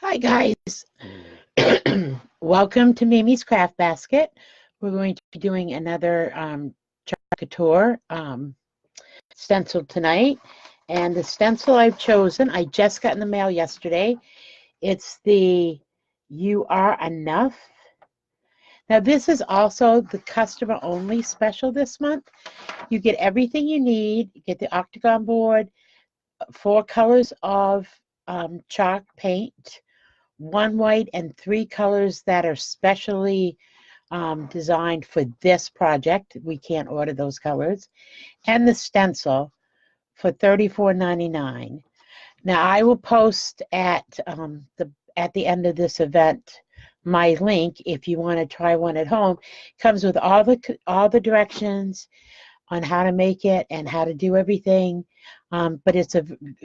Hi guys, welcome to Mimi's Craft Basket. We're going to be doing another Choc Couture stencil tonight. And the stencil I've chosen, I just got in the mail yesterday. It's the You Are Enough. Now this is also the customer only special this month. You get everything you need. You get the octagon board, 4 colors of chalk paint, 1 white and 3 colors that are specially designed for this project. We can't order those colors. And the stencil for $34.99. Now I will post at the end of this event my link if you want to try one at home. It comes with all the directions on how to make it and how to do everything. But it's a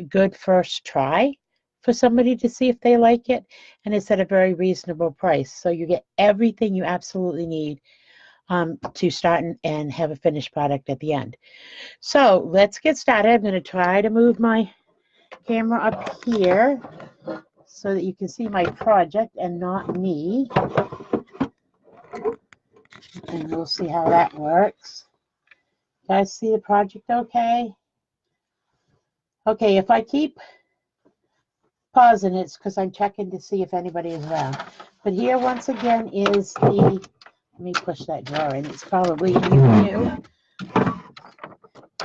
good first try for somebody to see if they like it, and it's at a very reasonable price. So you get everything you absolutely need to start and have a finished product at the end. So let's get started. I'm going to try to move my camera up here so that you can see my project and not me. And we'll see how that works. You guys see the project okay? Okay, if I keep pausing, it's because I'm checking to see if anybody is around. But here once again is the, let me push that drawer in, it's probably new.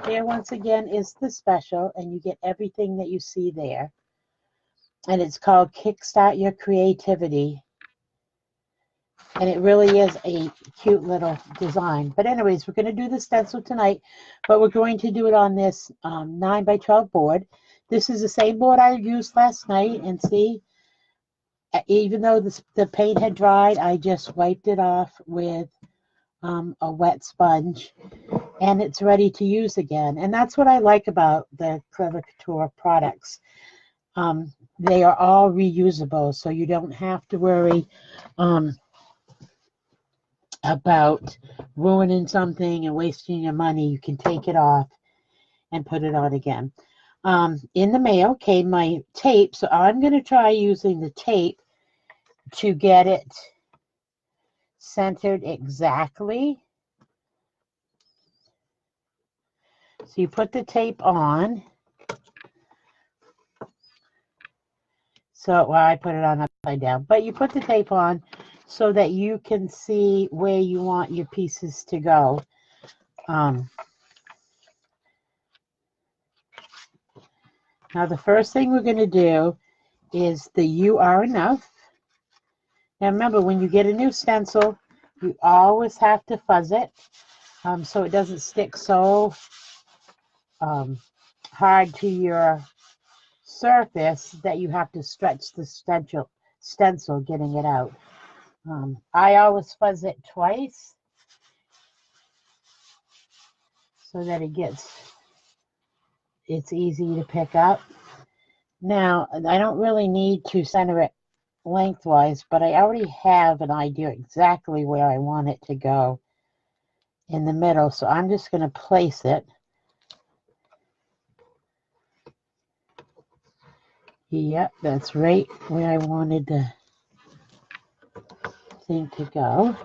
Here once again is the special, and you get everything that you see there. And it's called Kickstart Your Creativity. And it really is a cute little design. But anyways, we're going to do the stencil tonight, but we're going to do it on this 9x12 board. This is the same board I used last night, and see, even though the paint had dried, I just wiped it off with a wet sponge, and it's ready to use again. And that's what I like about the Clever Couture products. They are all reusable, so you don't have to worry about ruining something and wasting your money. You can take it off and put it on again. In the mail came my tape, so I'm going to try using the tape to get it centered exactly. So you put the tape on. So, well, I put it on upside down, but you put the tape on so that you can see where you want your pieces to go. Now, the first thing we're going to do is the You Are Enough. Now, remember, when you get a new stencil, you always have to fuzz it so it doesn't stick so hard to your surface that you have to stretch the stencil getting it out. I always fuzz it twice so that it's easy to pick up. Now, I don't really need to center it lengthwise, but I already have an idea exactly where I want it to go in the middle, so I'm just going to place it. Yep, that's right where I wanted the thing to go.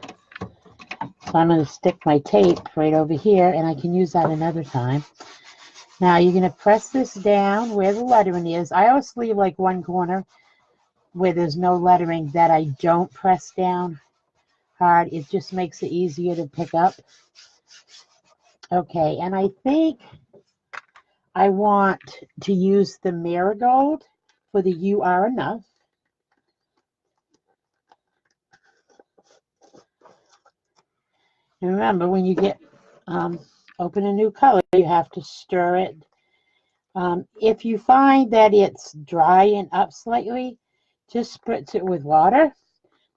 So I'm going to stick my tape right over here, and I can use that another time. Now you're going to press this down where the lettering is. I always leave like one corner where there's no lettering that I don't press down hard. It just makes it easier to pick up. Okay, and I think I want to use the marigold for the You Are Enough. And remember, when you get open a new color, you have to stir it. If you find that it's drying up slightly, just spritz it with water,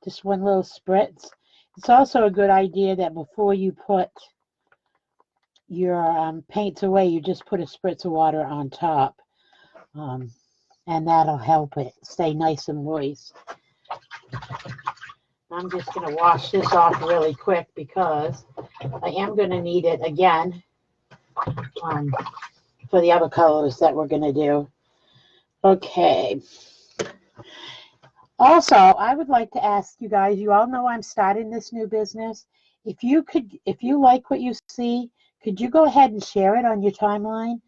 just one little spritz. It's also a good idea that before you put your paints away, you just put a spritz of water on top, and that'll help it stay nice and moist. I'm just going to wash this off really quick because I am going to need it again for the other colors that we're going to do. Okay. Also, I would like to ask you guys, you all know I'm starting this new business. If you like what you see, could you go ahead and share it on your timeline,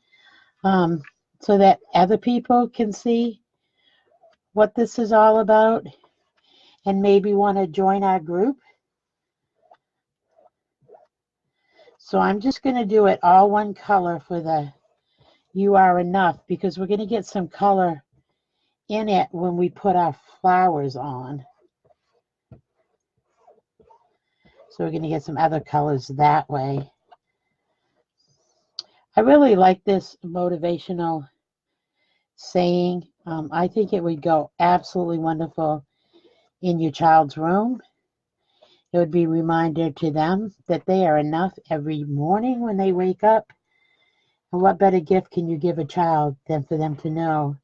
um, so that other people can see what this is all about and maybe want to join our group? So I'm just going to do it all one color for the You Are Enough, because we're going to get some color in it when we put our flowers on. So we're going to get some other colors that way. I really like this motivational saying. I think it would go absolutely wonderful in your child's room. It would be a reminder to them that they are enough every morning when they wake up. And what better gift can you give a child than for them to know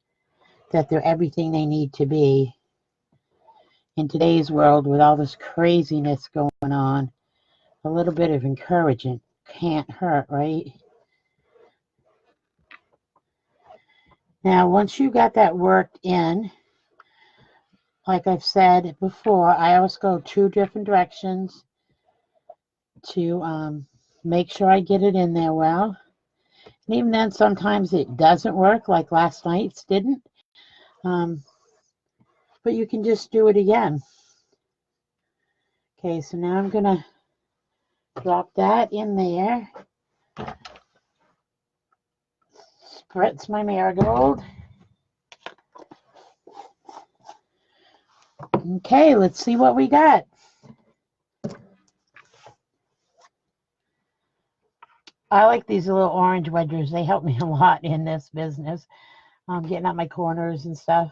that they're everything they need to be? In today's world, with all this craziness going on, a little bit of encouragement can't hurt, right? Now, once you got that worked in, like I've said before, I always go 2 different directions to make sure I get it in there well. And even then, sometimes it doesn't work, like last night's didn't. But you can just do it again. Okay, so now I'm going to drop that in there. Spritz my marigold. Okay, let's see what we got. I like these little orange wedgers. They help me a lot in this business. Getting out my corners and stuff.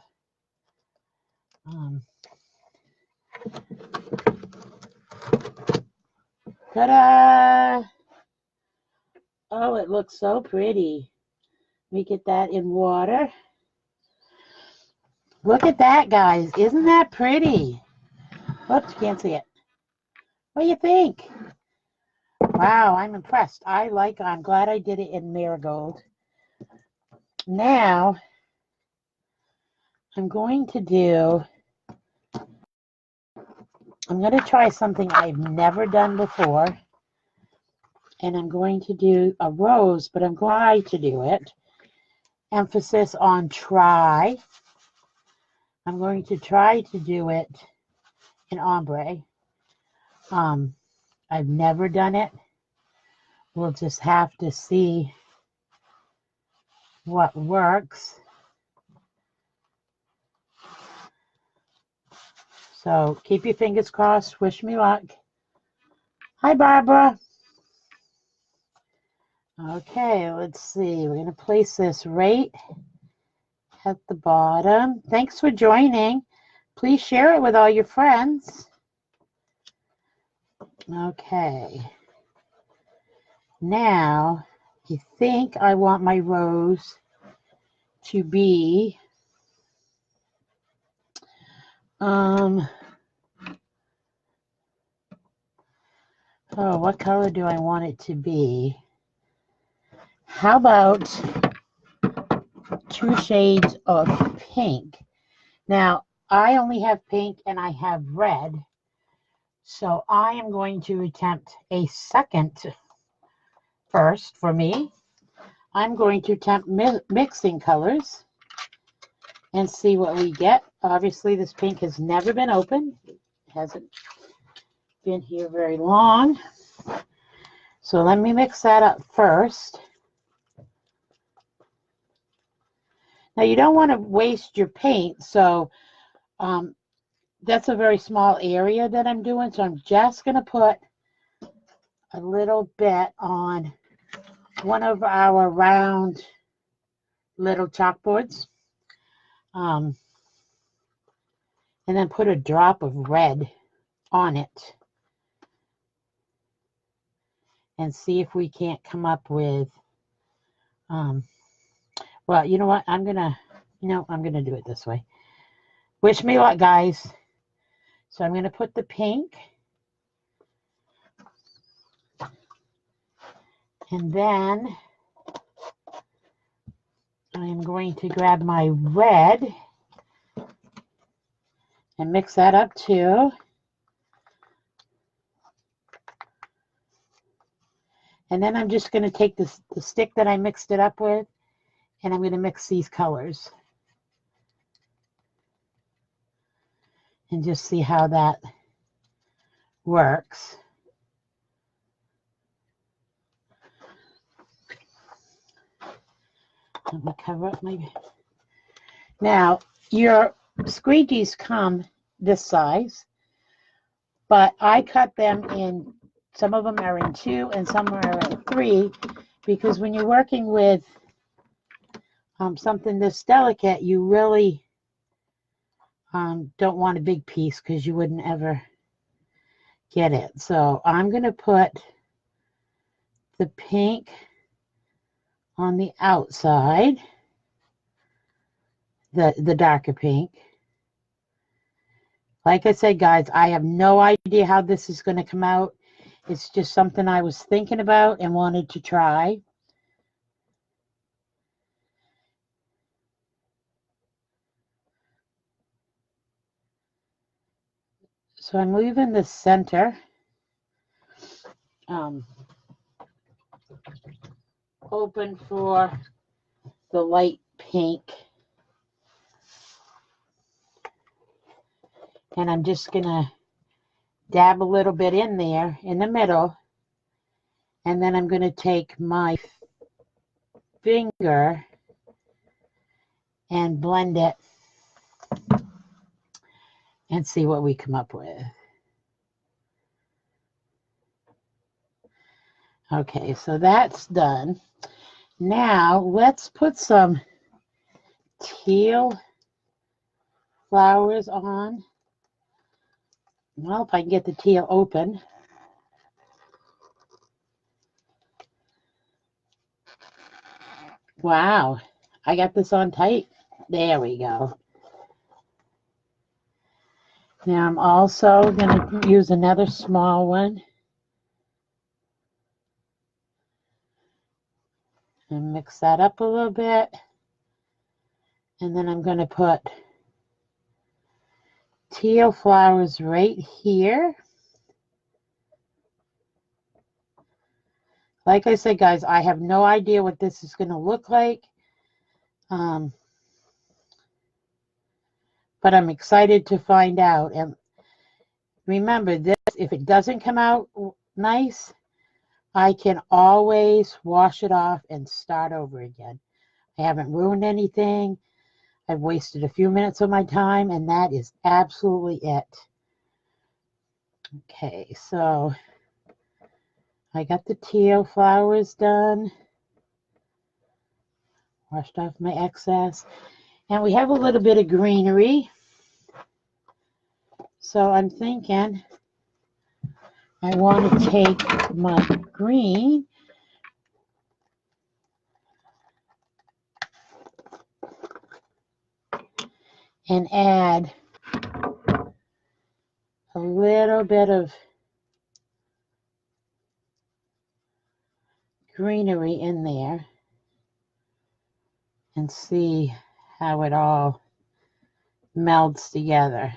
Ta-da! Oh, it looks so pretty. Let me get that in water. Look at that, guys. Isn't that pretty? Oops, can't see it. What do you think? Wow, I'm impressed. I'm glad I did it in marigold. Now, I'm going to try something I've never done before. And I'm going to do a rose, but I'm going to do it. Emphasis on try. I'm going to try to do it in ombre. I've never done it. We'll just have to see what works. So keep your fingers crossed. Wish me luck. Hi, Barbara. Okay, let's see. We're going to place this right at the bottom. Thanks for joining. Please share it with all your friends. Okay. Now, I think I want my rose to be what color do I want it to be? How about 2 shades of pink? Now, I only have pink and I have red, so I am going to attempt a second first for me. I'm going to attempt mixing colors and see what we get. Obviously, this pink has never been opened. It hasn't been here very long. So let me mix that up first. Now, you don't want to waste your paint, so that's a very small area that I'm doing, so I'm just going to put a little bit on one of our round little chalkboards, and then put a drop of red on it and see if we can't come up with, well, you know what, I'm going to do it this way. Wish me luck, guys. So I'm going to put the pink, and then I'm going to grab my red and mix that up too. And then I'm just going to take the stick that I mixed it up with, and I'm going to mix these colors and just see how that works. Let me cover up my... Now, your squeegees come this size, but I cut them in, some of them are in 2 and some are in 3, because when you're working with something this delicate, you really don't want a big piece because you wouldn't ever get it. So I'm going to put the pink on the outside, the darker pink. Like I said, guys, I have no idea how this is going to come out. It's just something I was thinking about and wanted to try. So I'm leaving the center open for the light pink. And I'm just going to dab a little bit in there in the middle. And then I'm going to take my finger and blend it and see what we come up with. Okay, so that's done. Now let's put some teal flowers on. Well, if I can get the teal open. Wow, I got this on tight. There we go. Now I'm also going to use another small one and mix that up a little bit. And then I'm going to put teal flowers right here. Like I said, guys, I have no idea what this is going to look like. But I'm excited to find out. And remember this, if it doesn't come out nice, I can always wash it off and start over again. I haven't ruined anything. I've wasted a few minutes of my time, and that is absolutely it. Okay, so I got the teal flowers done. Washed off my excess. And we have a little bit of greenery. So I'm thinking I want to take my green and add a little bit of greenery in there and see how it all melds together.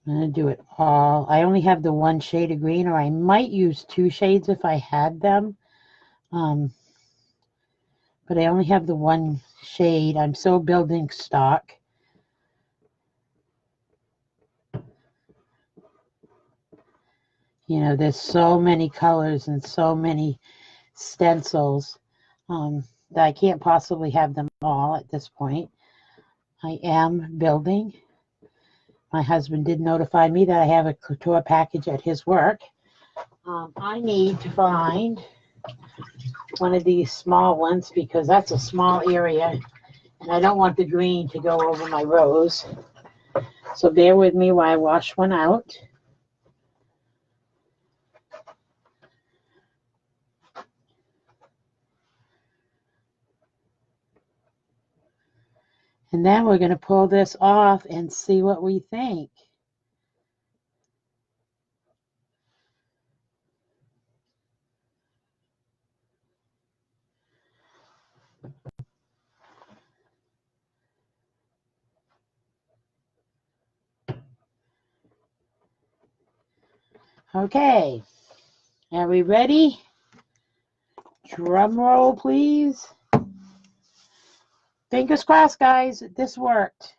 I'm going to do it all. I only have the one shade of green, or I might use 2 shades if I had them. But I only have the one shade. I'm still building stock. You know, there's so many colors and so many stencils that I can't possibly have them all at this point. I am building. My husband did notify me that I have a couture package at his work. I need to find one of these small ones because that's a small area and I don't want the green to go over my rose. So bear with me while I wash one out. And then we're going to pull this off and see what we think. Okay, are we ready? Drum roll, please. Fingers crossed, guys. This worked.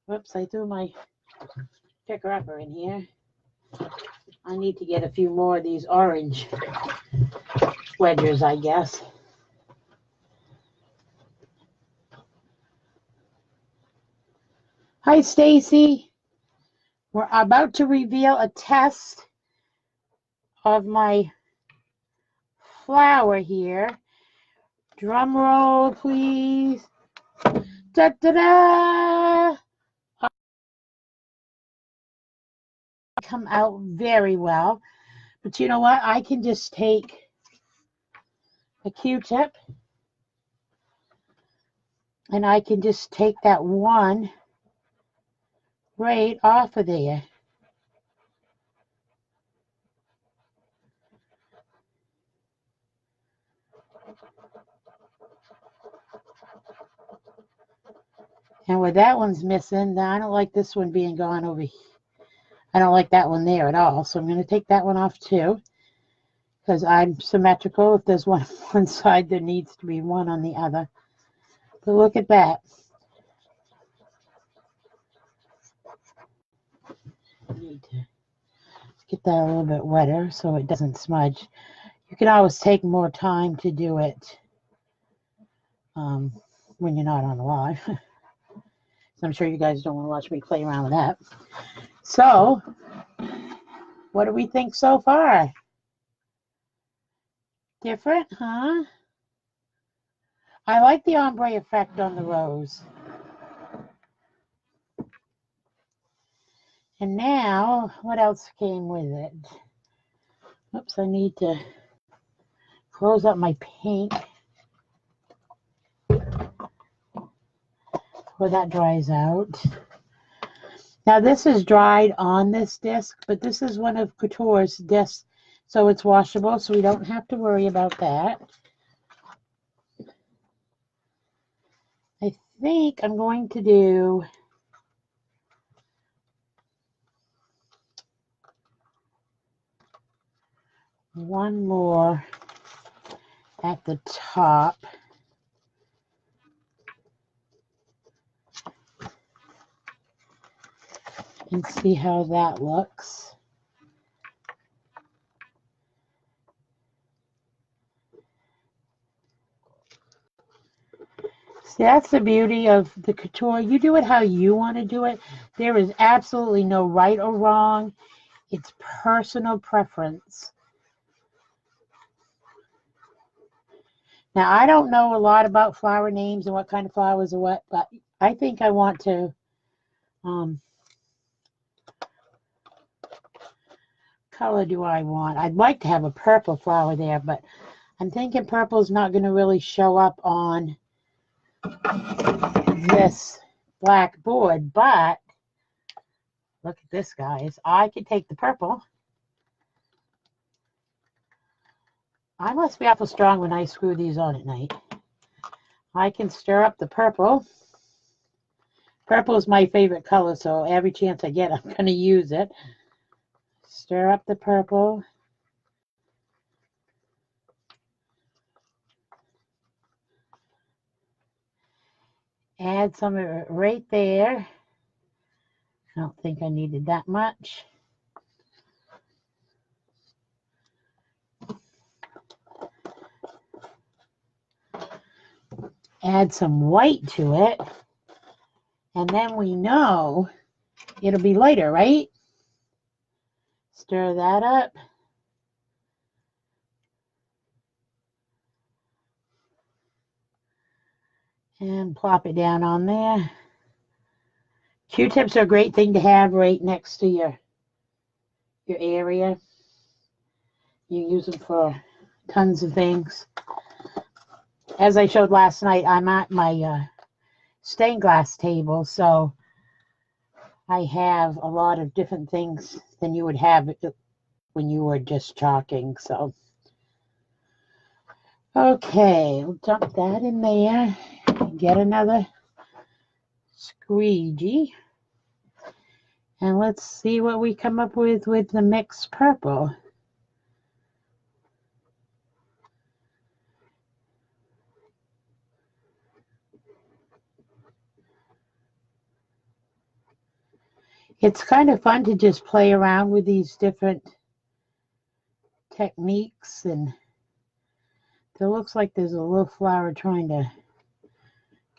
Whoops, I threw my picker-upper in here. I need to get a few more of these orange wedgers, I guess. Hi, Stacy. We're about to reveal a test of my flower here. Drum roll, please. Da da da! Come out very well. But you know what? I can just take a Q-tip and I can just take that one right off of there. And where that one's missing, I don't like this one being gone over here. I don't like that one there at all. So I'm going to take that one off too, because I'm symmetrical. If there's one on one side, there needs to be one on the other. But look at that. I need to get that a little bit wetter so it doesn't smudge. You can always take more time to do it when you're not on live. So I'm sure you guys don't want to watch me play around with that. So, what do we think so far? Different, huh? I like the ombre effect on the rose. And now, what else came with it? Oops, I need to close up my paint before that dries out. Now this is dried on this disc, but this is one of Couture's discs, so it's washable, so we don't have to worry about that. I think I'm going to do one more at the top. And see how that looks. See, that's the beauty of the Couture. You do it how you want to do it. There is absolutely no right or wrong. It's personal preference. Now, I don't know a lot about flower names and what kind of flowers are what, but I think I want to color do I want? I'd like to have a purple flower there, but I'm thinking purple is not going to really show up on this black board, but look at this, guys. I could take the purple. I must be awful strong when I screw these on at night. I can stir up the purple. Purple is my favorite color, so every chance I get, I'm going to use it. Stir up the purple. Add some of it right there. I don't think I needed that much. Add some white to it. And then we know it'll be lighter, right? Stir that up. And plop it down on there. Q-tips are a great thing to have right next to your area. You use them for tons of things. As I showed last night, I'm at my stained glass table, so I have a lot of different things than you would have when you were just chalking. So, okay, we'll dump that in there. Get another squeegee. And let's see what we come up with the mixed purple. It's kind of fun to just play around with these different techniques, and it looks like there's a little flower trying to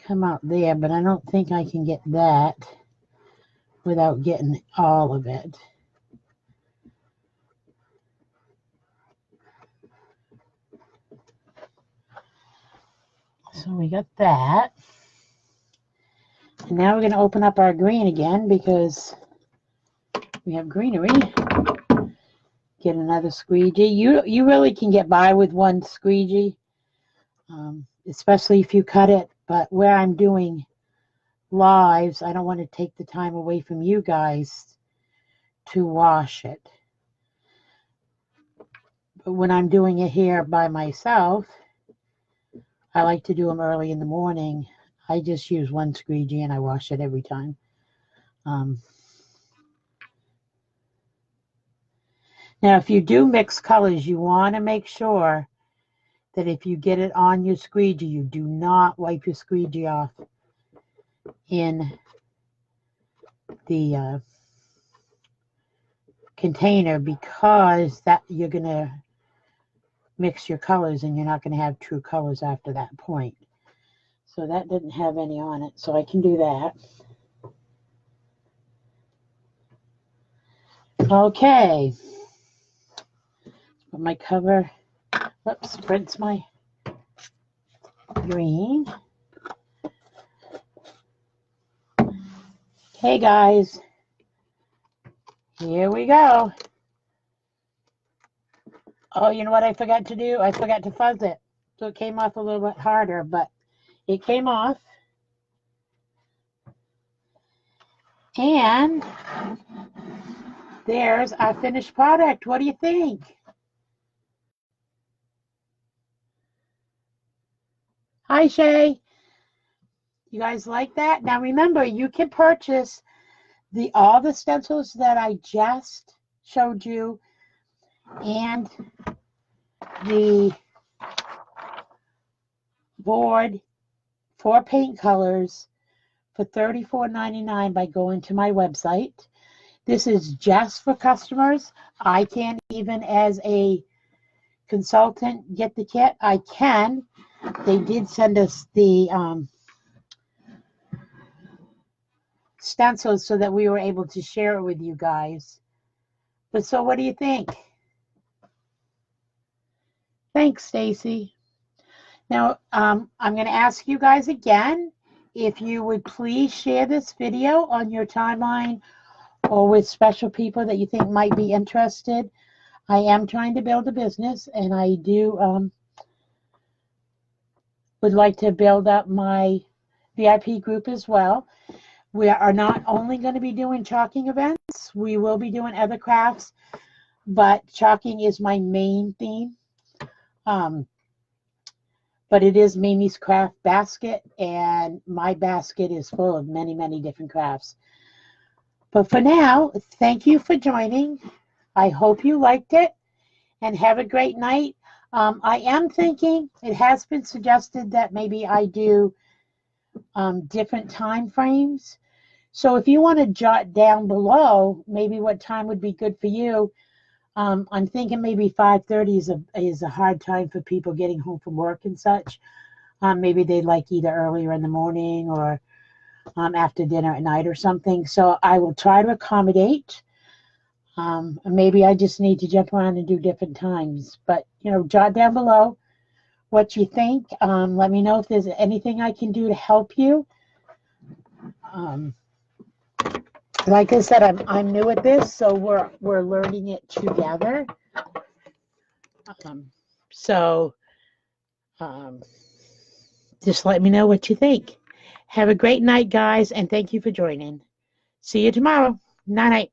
come out there, but I don't think I can get that without getting all of it. So we got that. And now we're going to open up our green again because we have greenery. Get another squeegee. You really can get by with one squeegee, especially if you cut it. But where I'm doing lives, I don't want to take the time away from you guys to wash it. But when I'm doing it here by myself, I like to do them early in the morning. I just use one squeegee and I wash it every time. Now, if you do mix colors, you want to make sure that if you get it on your squeegee, you do not wipe your squeegee off in the container, because that you're going to mix your colors and you're not going to have true colors after that point. So that didn't have any on it, so I can do that. Okay. Put my cover, oops, rinse my green. Okay, guys, here we go. Oh, you know what I forgot to do? I forgot to fuzz it. So it came off a little bit harder, but it came off. And there's our finished product. What do you think? Hi, Shay. You guys like that? Now remember, you can purchase all the stencils that I just showed you and the board for paint colors for $34.99 by going to my website. This is just for customers. I can't even, as a consultant, get the kit. I can. They did send us the stencils so that we were able to share it with you guys. But so what do you think? Thanks, Stacy. Now, I'm going to ask you guys again, if you would please share this video on your timeline or with special people that you think might be interested. I am trying to build a business, and I do would like to build up my VIP group as well. We are not only going to be doing chalking events, we will be doing other crafts, but chalking is my main theme. But it is Mimi's Craft Basket, and my basket is full of many, many different crafts. But for now, thank you for joining. I hope you liked it, and have a great night. I am thinking, it has been suggested that maybe I do different time frames. So if you want to jot down below maybe what time would be good for you, I'm thinking maybe 5:30 is a hard time for people getting home from work and such. Maybe they'd like either earlier in the morning or after dinner at night or something. So I will try to accommodate. Maybe I just need to jump around and do different times. But, you know, jot down below what you think. Let me know if there's anything I can do to help you. Like I said, I'm new at this, so we're learning it together. Just let me know what you think. Have a great night, guys, and thank you for joining. See you tomorrow. Night night.